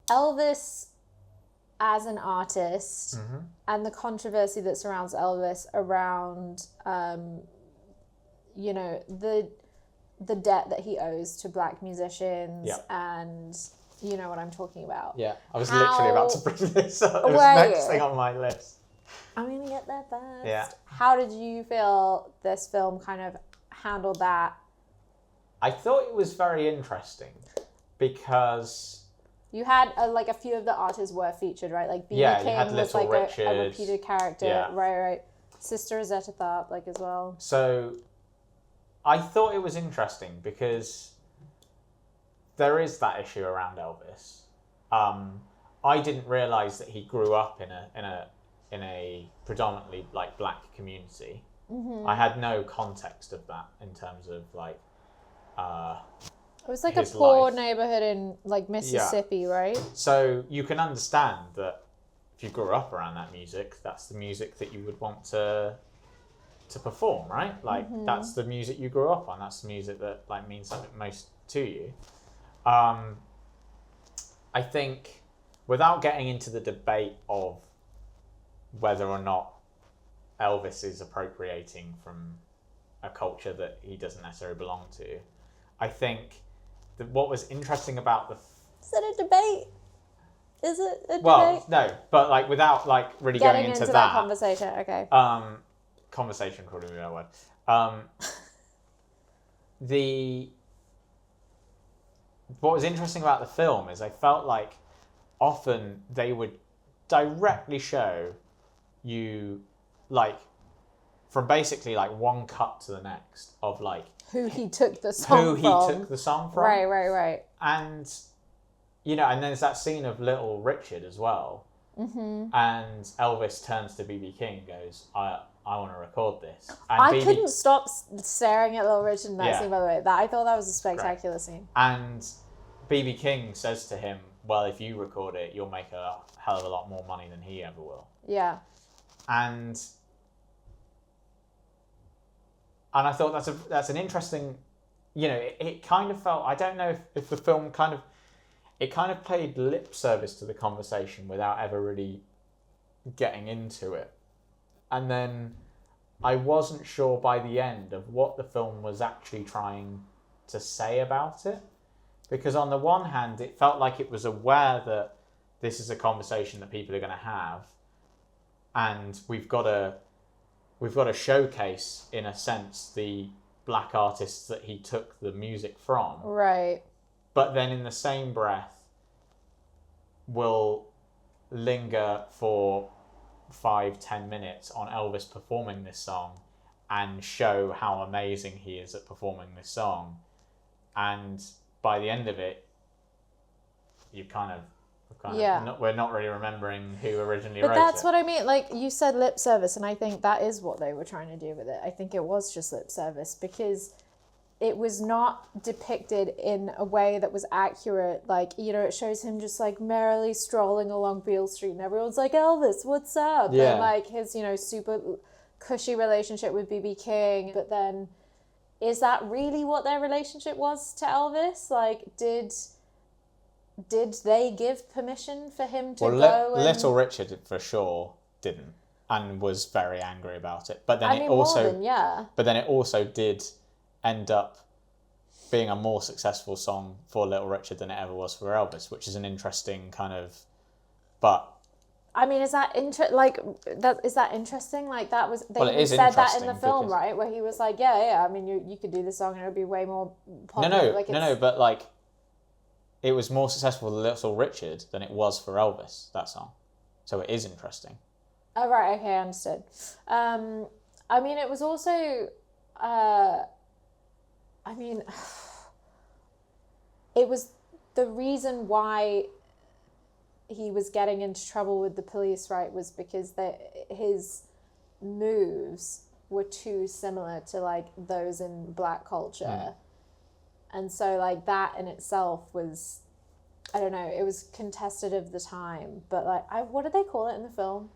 Elvis as an artist and the controversy that surrounds Elvis around, you know, the debt that he owes to black musicians and you know what I'm talking about. Yeah, I was literally about to bring this up. It was the next thing on my list. I'm going to get there first. Yeah. How did you feel this film kind of handled that? I thought it was very interesting because... You had, a few of the artists were featured, right? Like, B.B. King was, like, a repeated character. Yeah. Right. Sister Rosetta Tharpe, like, as well. So, I thought it was interesting because there is that issue around Elvis. I didn't realise that he grew up in a predominantly, like, black community. Mm-hmm. I had no context of that in terms of, like... it was like a poor neighborhood in like Mississippi, right? So you can understand that if you grew up around that music, that's the music that you would want to perform, right? Like that's the music you grew up on. That's the music that like means something most to you. I think without getting into the debate of whether or not Elvis is appropriating from a culture that he doesn't necessarily belong to, I think that what was interesting about Is it a debate? Is it a debate? Well, no, but like without like really getting going into that conversation, okay. Conversation probably be that word. What was interesting about the film is I felt like often they would directly show you like from basically like one cut to the next of like who he took the song from. Right. And, you know, and there's that scene of Little Richard as well. Mm-hmm. And Elvis turns to B.B. King and goes, I want to record this. And I couldn't stop staring at Little Richard in that scene, by the way. I thought that was a spectacular scene. And B.B. King says to him, well, if you record it, you'll make a hell of a lot more money than he ever will. Yeah. And I thought that's an interesting, you know, it kind of felt, I don't know if the film kind of played lip service to the conversation without ever really getting into it. And then I wasn't sure by the end of what the film was actually trying to say about it. Because on the one hand, it felt like it was aware that this is a conversation that people are going to have. And we've got to showcase, in a sense, the black artists that he took the music from. Right. But then in the same breath, will linger for 5-10 minutes on Elvis performing this song and show how amazing he is at performing this song. And by the end of it, you we're not really remembering who originally wrote it. But that's what I mean. Like, you said lip service, and I think that is what they were trying to do with it. I think it was just lip service because it was not depicted in a way that was accurate. Like, you know, it shows him just like merrily strolling along Beale Street and everyone's like, Elvis, what's up? Yeah. And like his, you know, super cushy relationship with B.B. King. But then, is that really what their relationship was to Elvis? Like, did they give permission for him to go? Little Richard for sure didn't, and was very angry about it. But then But then it also did end up being a more successful song for Little Richard than it ever was for Elvis, which is an interesting kind of. But I mean, is that interesting? Like that was he said that in the film, right? Where he was like, yeah. I mean, you could do this song and it would be way more popular. No, but like. It was more successful for Little Richard than it was for Elvis, that song. So it is interesting. Oh, right, okay, understood. I mean, it was also... it was the reason why he was getting into trouble with the police, right, was because his moves were too similar to, like, those in black culture. Mm. And so, like, that in itself was, I don't know, it was contested of the time. But, like, what did they call it in the film?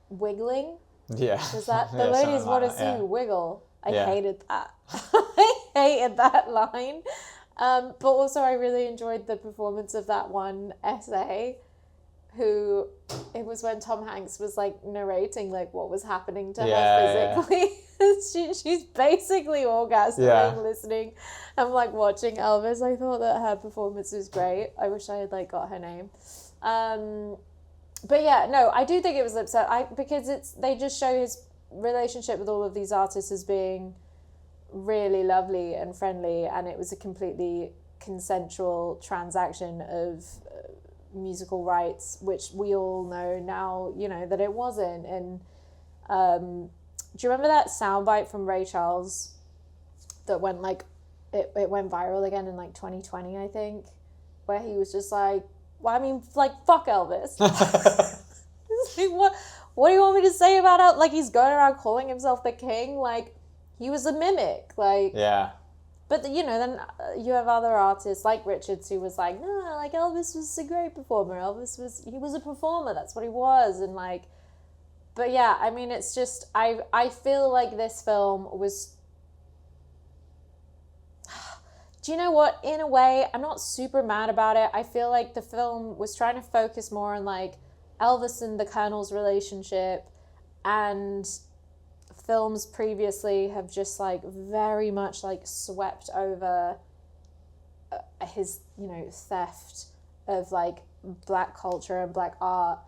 Wiggling? Yeah. Was that, the ladies want to see you wiggle. I hated that. I hated that line. But also I really enjoyed the performance of that one essay who, it was when Tom Hanks was like narrating like what was happening to her physically. She's basically orgasming listening and like watching Elvis. I thought that her performance was great. I wish I had like got her name. But yeah, no, I do think it was upset. Because they just show his relationship with all of these artists as being really lovely and friendly, and it was a completely consensual transaction of musical rights, which we all know now, you know, that it wasn't. And do you remember that soundbite from Ray Charles that went like it went viral again in like 2020, I think, where he was just like, well, I mean, like, fuck Elvis. It's like, what do you want me to say about Elvis? Like, he's going around calling himself the king. Like, he was a mimic. Like, yeah. But, you know, then you have other artists like Richards who was like, no, like, Elvis was a great performer. He was a performer. That's what he was. And, like, but yeah, I mean, it's just, I feel like this film was, do you know what? In a way, I'm not super mad about it. I feel like the film was trying to focus more on, like, Elvis and the Colonel's relationship, and films previously have just like very much like swept over his, you know, theft of like black culture and black art.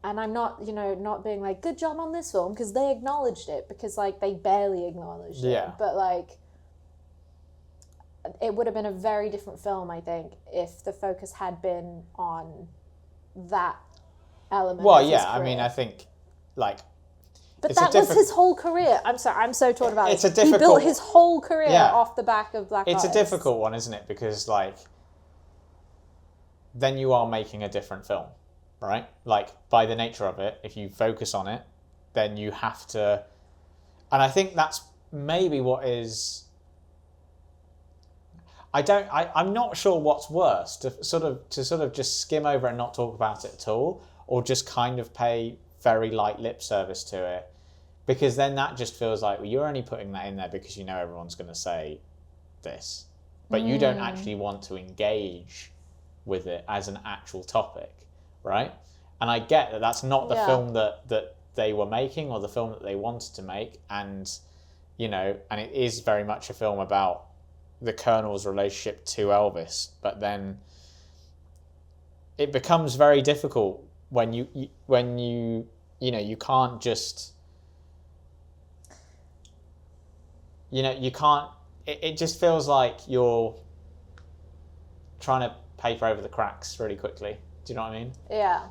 And I'm not, you know, not being like, good job on this film, because they acknowledged it, because like they barely acknowledged it. But like, it would have been a very different film, I think, if the focus had been on that element. Well, yeah, I mean, I think like, but that was his whole career. I'm sorry, I'm so torn about it. It's a difficult... He built his whole career off the back of black artists. It's a difficult one, isn't it? Because, like, then you are making a different film, right? Like, by the nature of it, if you focus on it, then you have to... And I think that's maybe what is... I'm not sure what's worse, to sort of just skim over and not talk about it at all, or just kind of pay very light lip service to it. Because then that just feels like, well, you're only putting that in there because you know everyone's going to say this. But you don't actually want to engage with it as an actual topic, right? And I get that that's not the film that they were making, or the film that they wanted to make. And, you know, and it is very much a film about the Colonel's relationship to Elvis. But then it becomes very difficult when you know, you can't just... You know, you can't... It just feels like you're trying to paper over the cracks really quickly. Do you know what I mean? Yeah.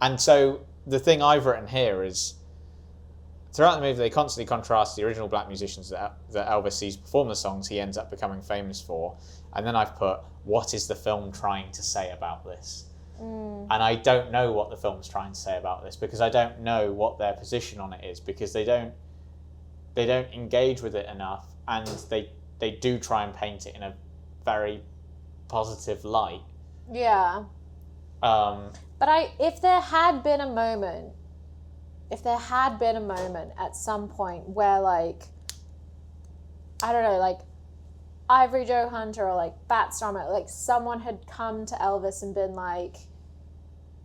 And so the thing I've written here is, throughout the movie, they constantly contrast the original black musicians that Elvis sees perform the songs he ends up becoming famous for. And then I've put, what is the film trying to say about this? And I don't know what the film's trying to say about this, because I don't know what their position on it is, because they don't engage with it enough, and they do try and paint it in a very positive light. Yeah. But if there had been a moment at some point where, like, I don't know, like Ivory Joe Hunter or like Bat Starmer, like someone had come to Elvis and been like,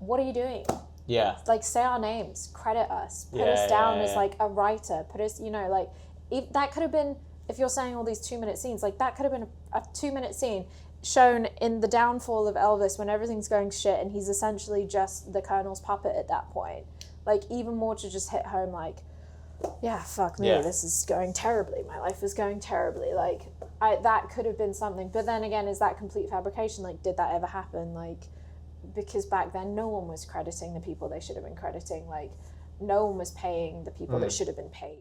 what are you doing? Yeah. Like, say our names, credit us, put us down as like a writer, put us, you know, like, if that could have been, if you're saying all these 2-minute scenes, like that could have been a 2-minute scene shown in the downfall of Elvis when everything's going to shit and he's essentially just the Colonel's puppet at that point. Like, even more to just hit home, like, yeah, fuck me, this is going terribly. My life is going terribly. Like, that could have been something. But then again, is that complete fabrication? Like, did that ever happen? Like, because back then no one was crediting the people they should have been crediting. Like, no one was paying the people that should have been paid.